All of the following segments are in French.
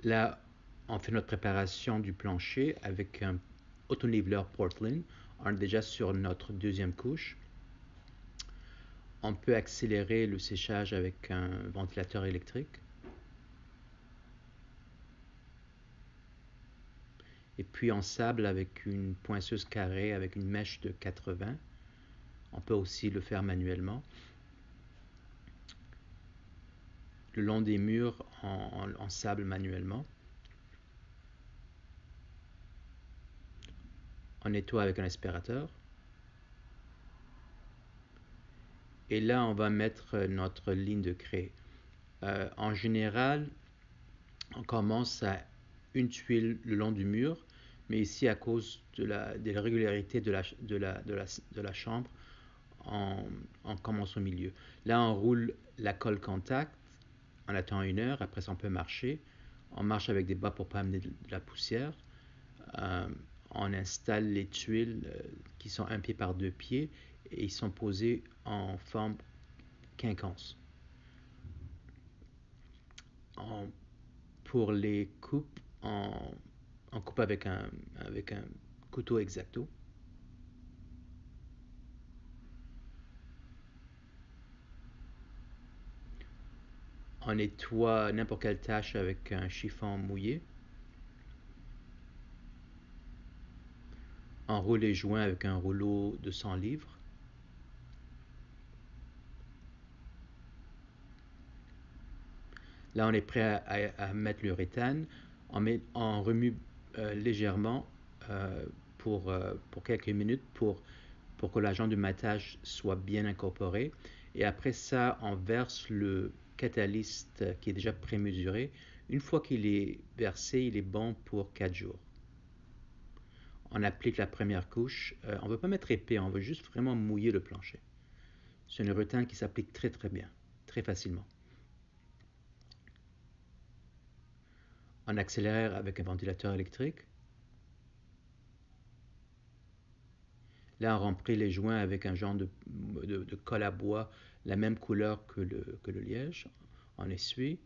Là, on fait notre préparation du plancher avec un autoniveleur Portland. On est déjà sur notre deuxième couche. On peut accélérer le séchage avec un ventilateur électrique. Et puis on sable avec une poinceuse carrée avec une mèche de 80. On peut aussi le faire manuellement. Le long des murs, on sable manuellement. On nettoie avec un aspirateur. Et là, on va mettre notre ligne de craie. En général, on commence à une tuile le long du mur, mais ici, à cause de l'irrégularité de la chambre, on commence au milieu. Là, on roule la colle contact, on attend 1 heure, après ça, on peut marcher. On marche avec des bas pour ne pas amener de la poussière. Euh, on installe les tuiles qui sont 1 pied par 2 pieds et ils sont posés en forme quinconce. Pour les coupes, on coupe avec un couteau X-Acto. On nettoie n'importe quelle tâche avec un chiffon mouillé. On roule les joints avec un rouleau de 100 livres. Là, on est prêt à mettre l'uréthane. On remue légèrement pour quelques minutes pour que l'agent de matage soit bien incorporé. Et après ça, on verse le catalyste qui est déjà prémesuré. Une fois qu'il est versé, il est bon pour 4 jours. On applique la première couche. On ne veut pas mettre épais, on veut juste vraiment mouiller le plancher. C'est une uréthane qui s'applique très très bien, très facilement. On accélère avec un ventilateur électrique. Là, on remplit les joints avec un genre de colle à bois, la même couleur que le liège. On essuie.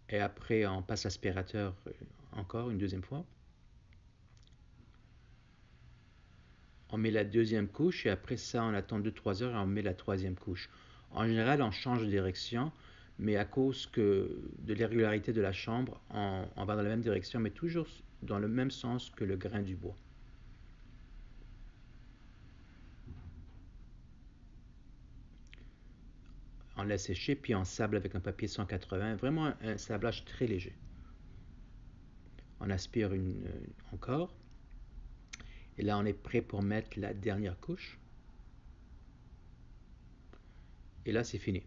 Et après, on passe l'aspirateur encore une deuxième fois. On met la deuxième couche et après ça, on attend 2-3 heures et on met la troisième couche. En général, on change de direction, mais à cause de l'irrégularité de la chambre, on va dans la même direction, mais toujours dans le même sens que le grain du bois. On laisse sécher, puis on sable avec un papier 180, vraiment un sablage très léger. On aspire encore. Et là, on est prêt pour mettre la dernière couche. Et là, c'est fini.